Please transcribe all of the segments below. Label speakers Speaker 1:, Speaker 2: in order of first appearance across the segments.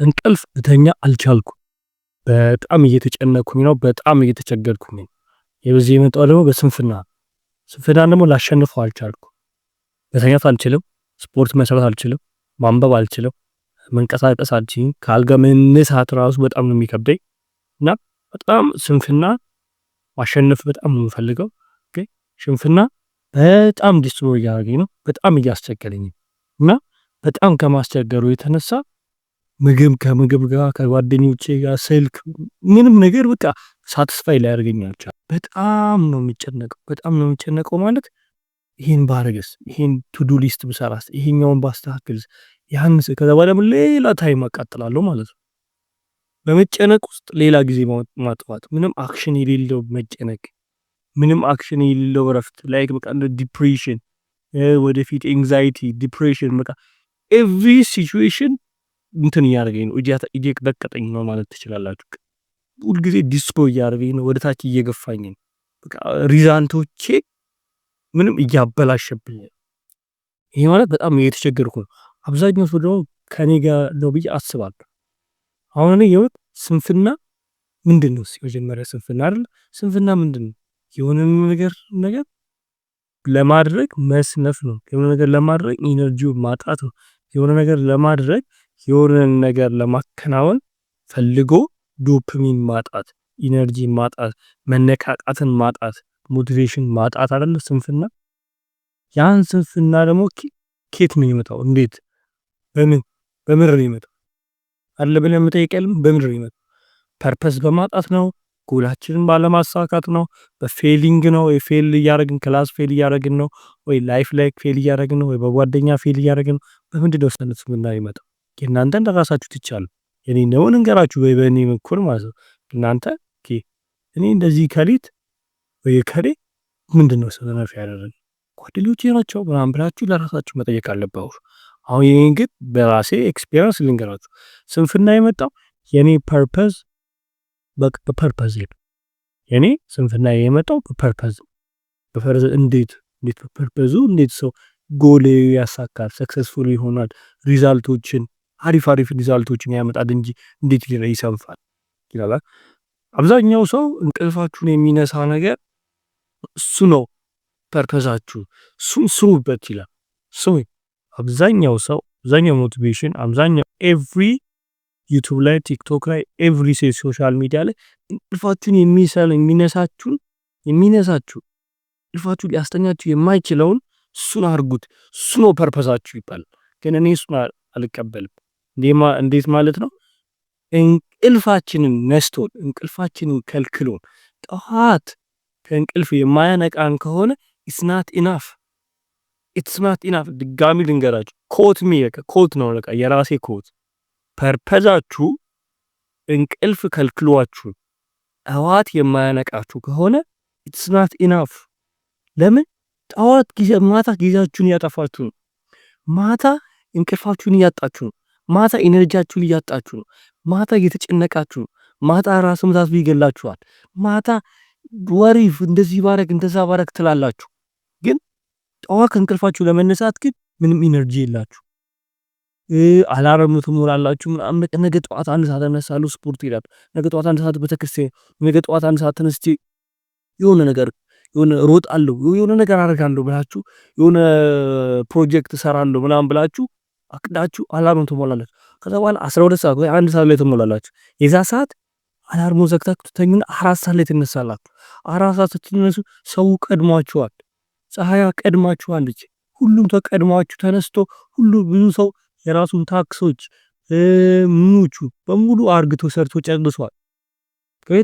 Speaker 1: እንቅልፍ እተኛ አልቻልኩም። በጣም እየተጨነኩኝ ነው። በጣም እየተቸገርኩኝ ነው። የበዚህ የመጣው ደግሞ በስንፍና ስንፍናን ደግሞ ላሸንፈው አልቻልኩም። መተኛት አልችልም፣ ስፖርት መስራት አልችልም፣ ማንበብ አልችልም፣ መንቀሳቀስ አልችልም። ከአልጋ መነሳት ራሱ በጣም ነው የሚከብደኝ እና በጣም ስንፍና ማሸነፍ በጣም ነው የምፈልገው። ግን ሽንፍና በጣም ዲስትሮይ እያደረገኝ ነው። በጣም እያስቸገረኝ ነው እና በጣም ከማስቸገሩ የተነሳ ከምግብ ጋር ከጓደኞቼ ጋር ስልክ ምንም ነገር በቃ ሳትስፋይ ሊያደርገኝ አልቻለም። በጣም ነው የሚጨነቀው ማለት ይሄን ባረግስ፣ ይሄን ቱዱ ሊስት ብሰራስ፣ ይሄኛውን ባስተካክልስ፣ ያንስ ከዛ በኋላ ሌላ ታይም አቃጥላለሁ ማለት ነው። በመጨነቅ ውስጥ ሌላ ጊዜ ማጥፋት፣ ምንም አክሽን የሌለው መጨነቅ፣ ምንም አክሽን የሌለው እረፍት፣ ላይክ በቃ እንደ ዲፕሬሽን፣ ወደፊት ኤንግዛይቲ፣ ዲፕሬሽን፣ በቃ ኤቭሪ ሲቹዌሽን እንትን እያደረገኝ ነው፣ እየቀጠቀጠኝ ነው ማለት ትችላላችሁ። ሁልጊዜ ዲስኮ እያደረገኝ ነው፣ ወደ ታች እየገፋኝ ነው። በቃ ሪዛልቶቼ ምንም እያበላሸብኝ ነው። ይሄ ማለት በጣም እየተቸገርኩ ነው። አብዛኛው ሰው ደግሞ ከኔ ጋር ነው ብዬ አስባለሁ። አሁን እኔ የወት ስንፍና ምንድነው? መጀመሪያ ስንፍና አይደል? ስንፍና ምንድነው? የሆነ ነገር ለማድረግ መስነፍ ነው። የሆነ ነገር ለማድረግ ኢነርጂውን ማጣት ነው። የሆነ ነገር ለማድረግ የሆነ ነገር ለማከናወን ፈልጎ ዶፓሚን ማጣት፣ ኢነርጂ ማጣት፣ መነቃቃትን ማጣት፣ ሞቲቬሽን ማጣት አይደል ስንፍና? ያን ስንፍና ደግሞ ኬት ነው የሚመጣው? እንዴት? በምን ነው የሚመጣው? አለ ብለን መጠየቅ በምን ነው የሚመጣው? ፐርፐስ በማጣት ነው? ጎላችንን ባለማሳካት ነው? በፌሊንግ ነው? ፌል እያደረግን ክላስ ፌል እያደረግን ነው? ወይ ላይፍ ላይ ፌል እያደረግን ነው? ወይ በጓደኛ ፌል እያደረግን ነው? በምንድነው ስንፍና የሚመጣው? እናንተ እንደራሳችሁ ትቻሉ። እኔ ነው እንገራችሁ ወይ በእኔ በኩል ማለት ነው። እናንተ እኔ እንደዚህ ከሊት ወይ ከሌ ምንድነው ሰነፍ ያደረገ ጓደኞቼ ናቸው ምናምን ብላችሁ ለራሳችሁ መጠየቅ አለባችሁ። አሁን ይሄን ግን በራሴ ኤክስፒሪየንስ ልንገራችሁ። ስንፍና የመጣው የኔ ፐርፐዝ በፐርፐዝ ነው። የኔ ስንፍና የመጣው በፐርፐዝ እንዴት በፐርፐዙ እንዴት ሰው ጎል ያሳካል፣ ሰክሰስፉል ይሆናል፣ ሪዛልቶችን አሪፍ ሪዛልቶችን ያመጣል እንጂ እንዴት ይሰንፋል ይላል። አብዛኛው ሰው እንቅልፋችሁን የሚነሳ ነገር እሱ ነው ፐርፐዛችሁ፣ እሱን ስሩበት ይላል። አብዛኛው ሰው አብዛኛው ሞቲቬሽን አብዛኛው ኤቭሪ ዩቲዩብ ላይ ቲክቶክ ላይ ኤቭሪ ሶሻል ሚዲያ ላይ እንቅልፋችሁን የሚነሳችሁ እንቅልፋችሁ ሊያስተኛችሁ የማይችለውን እሱን አርጉት፣ እሱ ነው ፐርፐዛችሁ ይባላል። ግን እኔ እሱን አልቀበልም። እንዴት ማለት ነው? እንቅልፋችንን ነስቶን እንቅልፋችንን ከልክሎን ጠዋት ከእንቅልፍ የማያነቃን ከሆነ it's not enough። ድጋሚ ልንገራችሁ፣ ኮት ነው በቃ የራሴ ኮት። ፐርፐዛችሁ እንቅልፍ ከልክሏችሁ ጠዋት የማያነቃችሁ ከሆነ it's not enough። ለምን? ጠዋት ማታ ጊዜያችሁን እያጠፋችሁ ነው። ማታ እንቅልፋችሁን እያጣችሁ ነው። ማታ ኢነርጂያችሁን እያጣችሁ ነው። ማታ እየተጨነቃችሁ ነው። ማታ ራስ ምታት ይገላችኋል። ማታ ወሪፍ እንደዚህ ባረግ እንደዛ ባረግ ትላላችሁ። ግን ጠዋት ከእንቅልፋችሁ ለመነሳት ግን ምንም ኢነርጂ የላችሁ። አላርም ትሞላላችሁ ምናምን። ነገ ጠዋት 1 ሰዓት እነሳለሁ ስፖርት ይላል። ነገ ጠዋት 1 ሰዓት ቤተክርስቲያን፣ ነገ ጠዋት 1 ሰዓት ተነስቼ የሆነ ነገር ሮጣለሁ፣ የሆነ ነገር አደርጋለሁ ብላችሁ የሆነ ፕሮጀክት እሰራለሁ ምናምን ብላችሁ አቅዳችሁ አላርም ትሞላላችሁ። ከዛ በኋላ 12 ሰዓት ወይ 1 ሰዓት ላይ ትሞላላችሁ። የዛ ሰዓት አላርሙ ዘግታችሁ ተኙና 4 ሰዓት ላይ ትነሳላችሁ። 4 ሰዓት ስትነሱ ሰው ቀድሟችኋል፣ ፀሐያ ቀድማችኋለች። ሁሉም ተቀድሟችሁ ተነስቶ ብዙ ሰው የራሱን ታክሶች ምኖቹ በሙሉ አርግቶ ሰርቶ ጨርሷል።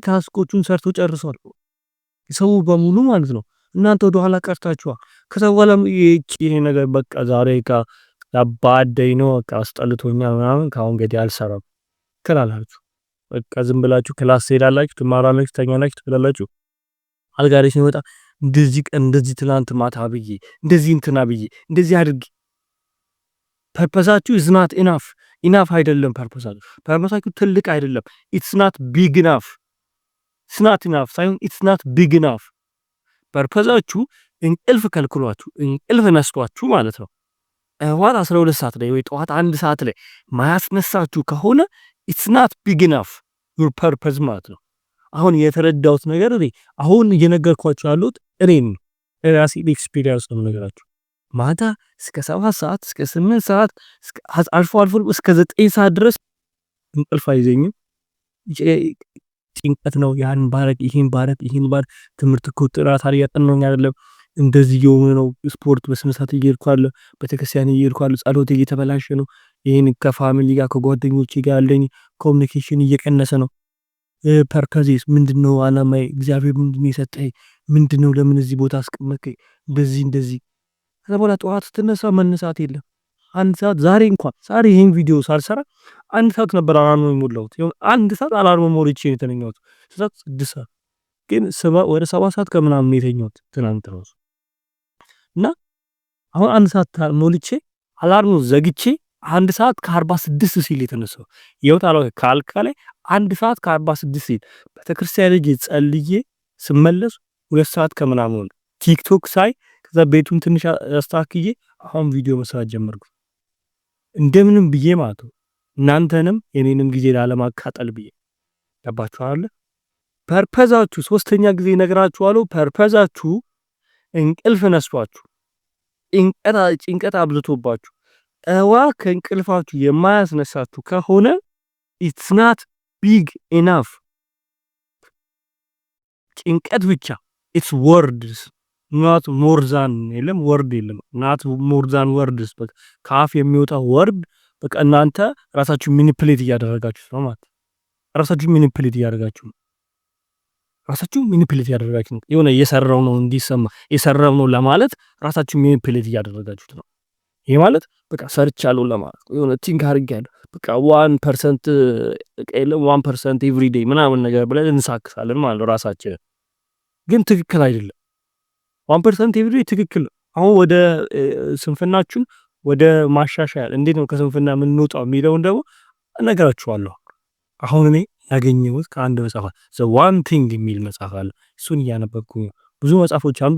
Speaker 1: ታስኮቹን ሰርቶ ጨርሷል ሰው በሙሉ ማለት ነው። እናንተ ወደ ኋላ ቀርታችኋል። ከዛ በኋላ ይሄ ነገር በቃ ዛሬ ባደይ ነው በቃ አስጠልቶኛል ምናምን ካሁን እንግዲህ አልሰራም ትላላችሁ። በቃ ዝም ብላችሁ ክላስ ሄዳላችሁ፣ ትማራላችሁ፣ ተኛላችሁ፣ ትበላላችሁ። አልጋ ላይ ሲመጣ እንደዚህ ቀን እንደዚህ ትላንት ማታ ብዬ እንደዚህ እንትና ብዬ እንደዚህ አድርጊ። ፐርፐዛችሁ is not enough አይደለም። ፐርፐዛችሁ ትልቅ አይደለም። it's not big enough ሳይሆን it's not big enough። ፐርፐዛችሁ እንቅልፍ ከልክሏችሁ እንቅልፍ ነስቷችሁ ማለት ነው። ጠዋት 12 ሰዓት ላይ ወይ ጠዋት 1 ሰዓት ላይ ማያስነሳችሁ ከሆነ it's not big enough your purpose ማለት ነው። አሁን የተረዳሁት ነገር አሁን እየነገርኳችሁ ያሉት እኔን ራሴ ኤክስፒሪየንስ ነው ነገራችሁ። ማታ እስከ 7 ሰዓት እስከ 8 ሰዓት አልፎ እስከ 9 ሰዓት ድረስ እንቅልፍ አይዘኝም። ጭንቀት ነው። ያን ባረግ ይሄን ባረግ ትምህርት እኮ ጥራት እያጠናሁኝ አይደለም፣ እንደዚህ እየሆነ ነው። ስፖርት በስነ ስርዓት እየሄድኩ አይደለም፣ ቤተክርስቲያን እየሄድኩ አይደለም፣ ጸሎቴ እየተበላሸ ነው። ይሄን ከፋሚሊ ጋር ከጓደኞቼ ጋር ያለኝ ኮሚኒኬሽን እየቀነሰ ነው። ፐርፐዜስ ምንድነው? አላማዬ እግዚአብሔር ምንድነው የሰጠኝ? ምንድነው? ለምን እዚህ ቦታ አስቀመጥከኝ? እንደዚህ ከዛ በኋላ ጠዋት ስትነሳ መነሳት የለም። 1 ሰዓት ዛሬ ይሄን ቪዲዮ ሳልሰራ 1 ሰዓት ነበር አላርም የሞላሁት። 1 ሰዓት አላርም ሞልቼ ነው የተኛሁት። 6 ሰዓት ግን ወደ 7 ሰዓት ከምናምን የተኛሁት ትናንት ነው። እና አሁን 1 ሰዓት ሞልቼ አላርም ዘግቼ 1 ሰዓት ከ46 ሲል የተነሳው ይወጣለው ካልካ ላይ 1 ሰዓት ከ46 ሲል ቤተክርስቲያን ልጅ ጸልዬ ስመለስ 2 ሰዓት ከምናምን ቲክቶክ ሳይ ከዛ ቤቱን ትንሽ አስተካክዬ አሁን ቪዲዮ መስራት ጀመርኩ። እንደምንም ብዬ ማለት ነው እናንተንም የኔንም ጊዜ ላለማቃጠል ብዬ ገባችሁ አይደል? ፐርፐዛችሁ 3ኛ ጊዜ ነግራችኋለሁ። ፐርፐዛችሁ እንቅልፍ ነስቷችሁ ጭንቀት አብዝቶባችሁ ከእንቅልፋችሁ የማያስነሳችሁ ከሆነ it's not big enough ጭንቀት ብቻ it's words not more than የለም ወርድ የለም not more than words በቃ ካፍ የሚወጣ ወርድ በቃ እናንተ ራሳችሁ ሚኒፕሌት እያደረጋችሁ ነው ማለት ራሳችሁ ሚኒፕሌት እያደረጋችሁ የሆነ እየሰራው ነው እንዲሰማ የሰራው ነው ለማለት ራሳችሁ ሚኒፕሌት እያደረጋችሁት ነው። ይሄ ማለት በቃ ሰርቻለሁ ለማለት የሆነ ቲንክ አድርጌያለሁ በቃ 1% ቀለም 1% ኤቭሪ ዴይ ምናምን ነገር ብለን እንሳክሳለን ማለት ራሳችን ግን ትክክል አይደለም። 1% ኤቭሪ ዴይ ትክክል ነው። አሁን ወደ ስንፍናችሁን ወደ ማሻሻል እንዴት ነው ከስንፍና የምንወጣው የሚለውን ደግሞ እነግራችኋለሁ። አሁን እኔ ያገኘሁት ከአንድ መጽሐፍ the one thing የሚል መጽሐፍ አለ። እሱን እያነበብኩኝ ብዙ መጽሐፎች አሉ።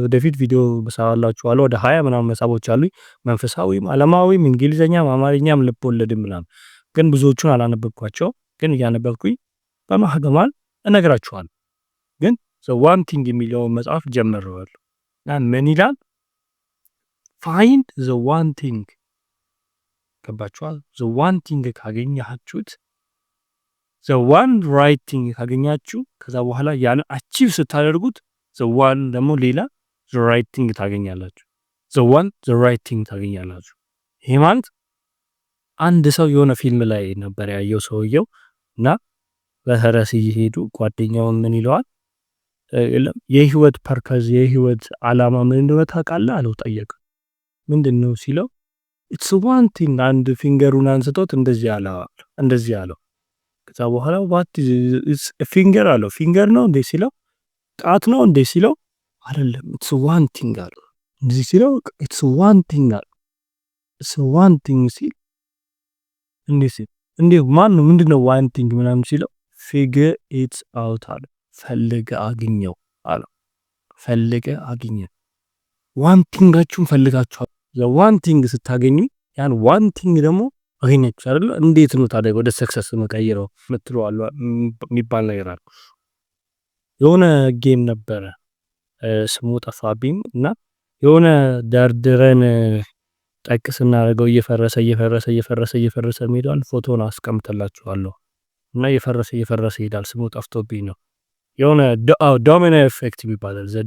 Speaker 1: ወደፊት ቪዲዮ በሰራላችኋለሁ። ወደ 20 ምናምን መጽሐፎች አሉ። መንፈሳዊም፣ ዓለማዊም፣ እንግሊዘኛም፣ አማርኛም ልቦለድም ምናምን ግን ብዙዎቹን አላነበብኳቸው። ግን እያነበብኩኝ በመሀል እነግራችኋለሁ። ግን the one thing የሚለውን መጽሐፍ ጀምሬዋለሁ። ምን ይላል? find the one thing ገባችኋል? the one thing ካገኛችሁት the one right thing ካገኛችሁ ከዛ በኋላ ያን አቺቭ ስታደርጉት the one ደግሞ ሌላ the right thing ታገኛላችሁ። the right thing ታገኛላችሁ። ይሄ ማለት አንድ ሰው የሆነ ፊልም ላይ ነበር ያየው ሰውየው እና በፈረስ እየሄዱ ጓደኛውን ምን ይለዋል? የህይወት ፐርፐዝ የህይወት ዓላማ ምን እንደሆነ ታውቃለህ አለው። ጠየቀ። ምንድነው ሲለው it's one thing አንድ ፊንገሩን አንስቶት እንደዚህ አለው። ከዛ በኋላ what is a finger አለው። ፊንገር ነው እንዴ ሲለው ጣት ነው እንዴ ሲለው አይደለም it's one thing አለው። እንደዚህ ሲለው it's one thing አለው። it's one thing ሲል እንዴ ማን ነው ምንድነው one thing ምናምን ሲለው figure it out አለ። ፈልገ አግኘው አለው። ፈልገ አግኘው one thingአችሁን ፈልጋችኋል። the one thing ስታገኙ ያን one thing ደግሞ አገኛችሁ አይደል? እንዴት ነው ታዲያ ወደ ሰክሰስ መቀየረው ምትሏል የሚባል ነገር አለ። የሆነ ጌም ነበረ ስሙ ጠፋብኝ እና የሆነ ደርድረን ጠቅስ እናደርገው እየፈረሰ ሜዳን ፎቶን አስቀምጥላችኋለሁ እና እየፈረሰ ይሄዳል። ስሙ ጠፍቶብኝ ነው። የሆነ ዶሚኖ ኢፌክት ይባላል። ዘ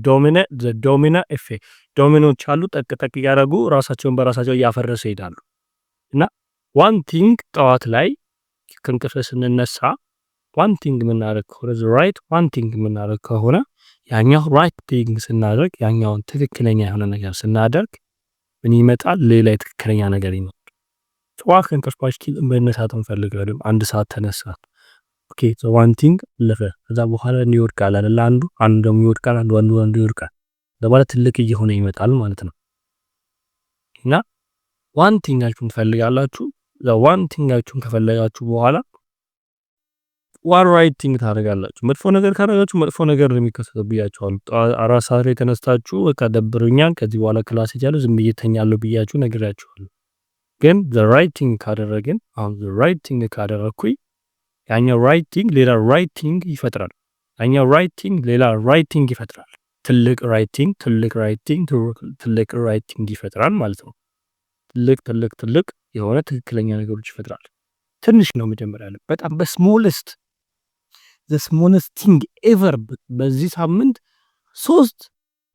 Speaker 1: ዶሚኖ ኢፌክት ዶሚኖች አሉ ጠቅ ያደረጉ ራሳቸውን በራሳቸው እያፈረሰ ይሄዳሉ። እና ዋን ቲንግ ጠዋት ላይ ከእንቅልፍ ስንነሳ ዋን ቲንግ የምናደርግ ከሆነ ራይት ዋን ቲንግ የምናደርግ ከሆነ ያኛው ራይት ቲንግ ስናደርግ ያኛውን ትክክለኛ የሆነ ነገር ስናደርግ ምን ይመጣል? ሌላ ትክክለኛ ነገር ይመጣል። ጠዋት ከእንቅልፋችን መነሳት እንፈልጋለን። 1 ሰዓት ተነሳ። ኦኬ ሶ ዋን ቲንግ ለፈ ከዛ በኋላ ይወድቃል አይደል? አንዱ ደግሞ ይወድቃል፣ አንዱ ይወድቃል። ለባለ ትልቅ እየሆነ ይመጣል ማለት ነው። እና ዋን ቲንጋችሁን ትፈልጋላችሁ። ዋን ቲንጋችሁን ከፈለጋችሁ በኋላ ዋን ራይት ቲንግ ታደርጋላችሁ። መጥፎ ነገር ካደረጋችሁ መጥፎ ነገር ነው የሚከሰተው ብያችኋለሁ። 4 ሰዓት ላይ ተነስታችሁ በቃ ደብሮኛል ከዚህ በኋላ ክላስ ሄጃለሁ ዝም ብዬ እተኛለሁ ብያችሁ ነግራችኋለሁ። ግን the right thing ካደረግን አሁን the right thing ካደረኩኝ ያኛው right thing ሌላ right thing ይፈጥራል። ያኛው right thing ሌላ right thing ይፈጥራል። ትልቅ right thing ትልቅ right thing ይፈጥራል ማለት ነው። ትልቅ የሆነ ትክክለኛ ነገሮች ይፈጥራል። ትንሽ ነው መጀመሪያ ያለው በጣም በስሞለስት the smallest thing ever በዚህ ሳምንት 3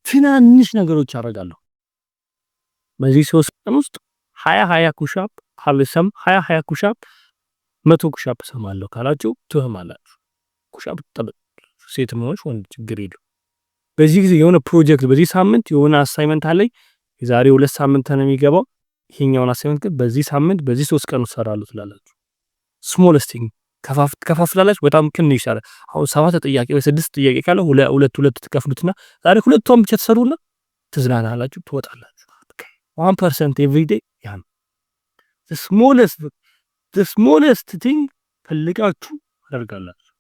Speaker 1: ትናንሽ ነገሮች አደርጋለሁ። በዚህ 3 ቀን ውስጥ 20 ኩሻፕ ካልሰም 20 ኩሻፕ 100 ኩሻፕ ሰማለሁ ካላችሁ ትህማላችሁ። ኩሻፕ ጠብቅ ሴት መሆንሽ ወንድ ችግር የለው። በዚህ ጊዜ የሆነ ፕሮጀክት በዚህ ሳምንት የሆነ አሳይመንት አለኝ የዛሬ 2 ሳምንት ነው የሚገባው ይሄኛውን አሳይመንት ግን በዚህ ሳምንት በዚህ 3 ቀን ውስጥ ሰራለሁ ትላላችሁ። smallest thing ከፋፍላላችሁ በጣም ትንሽ ይሻላል። አሁን 7 ጥያቄ ወይ 6 ጥያቄ ካለ ሁለት ትከፍሉትና ዛሬ ሁለቱም ብቻ ተሰሩና ትዝናናላችሁ ትወጣላችሁ። 1% every day ያን the smallest thing ፈልጋችሁ አደርጋላችሁ።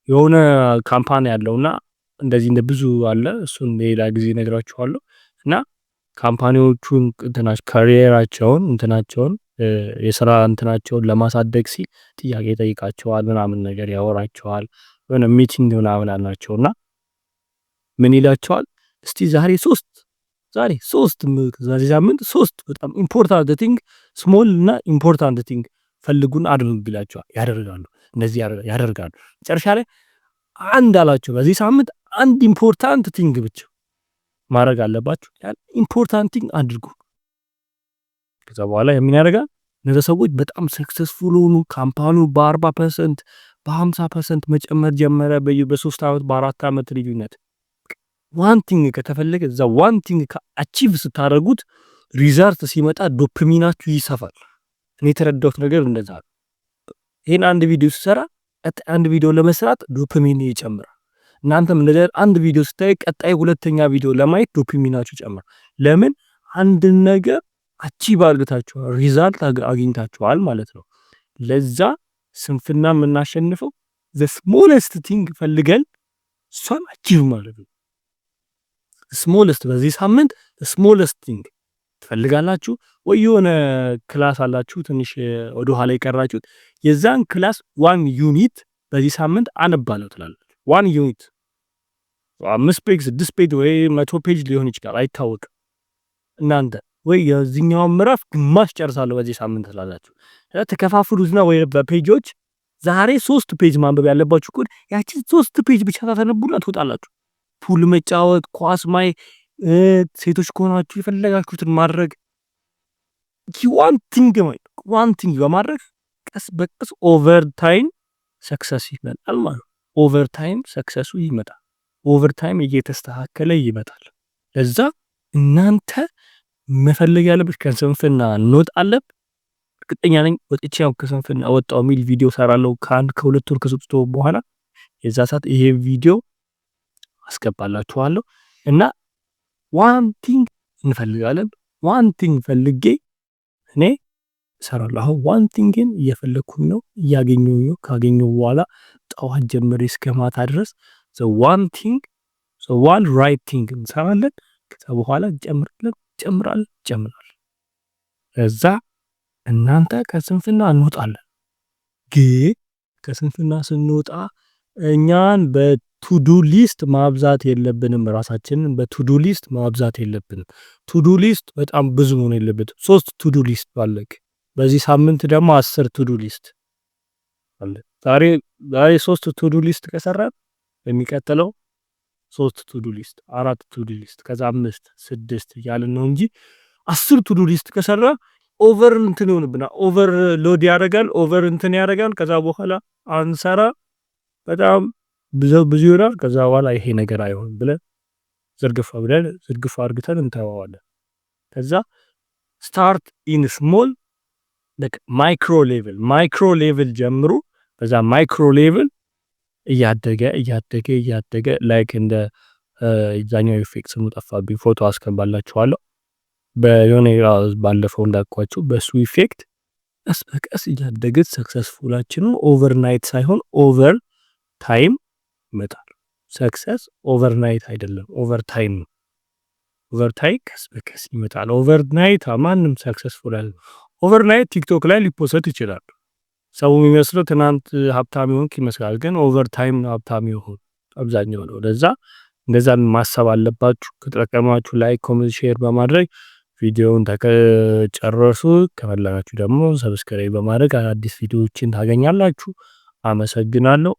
Speaker 1: የሆነ ካምፓኒ ያለውና እንደዚህ እንደ ብዙ አለ እሱን ሌላ ጊዜ ነግራችኋለሁ። እና ካምፓኒዎቹን ካሪየራቸውን የሥራ እንትናቸውን ለማሳደግ ሲል ጥያቄ ጠይቃቸዋል ምናምን ነገር ያወራቸዋል የሆነ ሚቲንግ ምናምን አላቸውና ምን ይላቸዋል እስቲ ዛሬ 3 ዛሬ ሳምንት 3 በጣም ኢምፖርታንት ቲንግ ስሞል እና ኢምፖርታንት ቲንግ ፈልጉን አድርጉ ይላቸዋል። ያደርጋሉ እንደዚህ ያደርጋሉ። መጨረሻ ላይ አንድ አላቸው በዚህ ሳምንት አንድ ኢምፖርታንት ቲንግ ብቻ ማድረግ አለባችሁ ያን ኢምፖርታንት ቲንግ አድርጉ። ከዛ በኋላ ምን ያደርጋል እነዛ ሰዎች በጣም ሰክሰስፉል ሆኑ። ካምፓኒው በ40% በ50% መጨመር ጀመረ በ3 አመት በ4 አመት ልዩነት። ዋን ቲንግ ከተፈለገ እዛ ዋን ቲንግ አቺቭ ስታደርጉት ሪዛልት ሲመጣ ዶፓሚናችሁ ይሰፋል። እኔ የተረዳሁት ነገር እንደዛ ነው። ይሄን አንድ ቪዲዮ ሲሰራ አንድ ቪዲዮ ለመስራት ዶፓሚን ይጨምራል። እናንተም እንደዚህ አንድ ቪዲዮ ስታይ ቀጣይ ሁለተኛ ቪዲዮ ለማየት ዶፓሚናችሁ ይጨምራል። ለምን አንድ ነገር አቺቭ አድርጋችኋል ሪዛልት አግኝታችኋል ማለት ነው። ለዛ ስንፍና የምናሸንፈው the smallest thing ፈልገን እሷን አቺቭ ማለት ነው። smallest በዚህ ሳምንት smallest thing ትፈልጋላችሁ ወይ የሆነ ክላስ አላችሁ ትንሽ ወደ ኋላ ይቀራችሁት የዛን ክላስ 1 ዩኒት በዚህ ሳምንት አነባለሁ ትላላችሁ። 1 ዩኒት 5 ፔጅ 6 ፔጅ ወይ 100 ፔጅ ሊሆን ይችላል አይታወቅም። እናንተ ወይ የዚህኛው ምዕራፍ ግማሽ ጨርሳለሁ በዚህ ሳምንት ትላላችሁ። ተከፋፍሉትና ወይ በፔጆች ዛሬ 3 ፔጅ ማንበብ ያለባችሁ ኮድ ያቺ 3 ፔጅ ብቻ ታነቡና ትወጣላችሁ። ፑል መጫወት ኳስ ማይ ሴቶች ከሆናችሁ የፈለጋችሁትን ማድረግ ዋን ቲንግ በማድረግ ቀስ በቀስ ኦቨር ታይም ሰክሰስ ይመጣል ማለት ኦቨር ታይም ሰክሰሱ ይመጣል። ኦቨር ታይም እየተስተካከለ ይመጣል። ለዛ እናንተ መፈለግ ያለበት ከስንፍና እንወጣለን። እርግጠኛ ነኝ ወጥቼ ያው ከስንፍና ወጣው ሚል ቪዲዮ ሰራለሁ ከ2 ወር ከሶስት ወር በኋላ የዛ ሰዓት ይሄ ቪዲዮ አስገባላችኋለሁ። እና ዋን ቲንግ እንፈልጋለን። ዋን ቲንግ ፈልጌ እኔ ሰራለሁ። አሁን ዋን ቲንግን እየፈለኩኝ ነው እያገኘሁ ነው። ካገኘሁ በኋላ ጠዋት ጀምሬ እስከ ማታ ድረስ the one thing so one right thing እንሰራለን። ከዛ በኋላ ጨምራለን። እዛ እናንተ ከስንፍና እንወጣለን። ግን ከስንፍና ስንወጣ እኛን በቱዱ ሊስት ማብዛት የለብንም። ራሳችንን በቱዱ ሊስት ማብዛት የለብንም። ቱዱ ሊስት በጣም ብዙ መሆን የለበትም። 3 ቱዱ ሊስት ባለክ በዚህ ሳምንት ደግሞ 10 ቱዱ ሊስት አለ። ዛሬ 3 ቱዱ ሊስት ከሰራን በሚቀጥለው 3 ቱዱ ሊስት 4 ቱዱ ሊስት ከዛ 5 6 ያለን ነው እንጂ 10 ቱዱ ሊስት ከሰራ ኦቨር እንትን ይሆንብናል። ኦቨር ሎድ ያደርጋል። ኦቨር እንትን ያደርጋል። ከዛ በኋላ አንሰራ በጣም ብዙ ይሆናል። ከዛ በኋላ ይሄ ነገር አይሆንም ብለን ዝርግፍ አድርገን እንተዋዋለን። ከዛ ስታርት ኢን ስሞል ማይክሮ ሌቭል ጀምሩ። በዛ ማይክሮ ሌቭል እያደገ ላይክ እንደ ኢዛኛው ኢፌክት ስሙ ጠፋብኝ ፎቶ አስከባላችኋለሁ። በዮኔ ባለፈው እንዳልኳችሁ በሱ ኢፌክት ቀስ በቀስ እያደግን ሰክሰስፉላችን ኦቨርናይት ሳይሆን ኦቨር ታይም ይመጣል። ሰክሰስ ኦቨርናይት አይደለም፣ ኦቨር ታይም ነው። ኦቨር ታይም ቀስ በቀስ ይመጣል። ኦቨርናይት ማንም ሰክሰስፉል አይደለም። ኦቨርናይት ቲክቶክ ላይ ሊፖሰት ይችላል። ሰው የሚመስለው ትናንት ሀብታም ይሆንክ ይመስላል፣ ግን ኦቨር ታይም ነው ሀብታም ይሆን አብዛኛው ነው። ለዛ እንደዛን ማሰብ አለባችሁ። ከተጠቀማችሁ ላይክ፣ ኮሜንት፣ ሼር በማድረግ ቪዲዮውን ተጨረሱ። ከፈለጋችሁ ደግሞ ሰብስክራይብ በማድረግ አዲስ ቪዲዮዎችን ታገኛላችሁ። አመሰግናለሁ።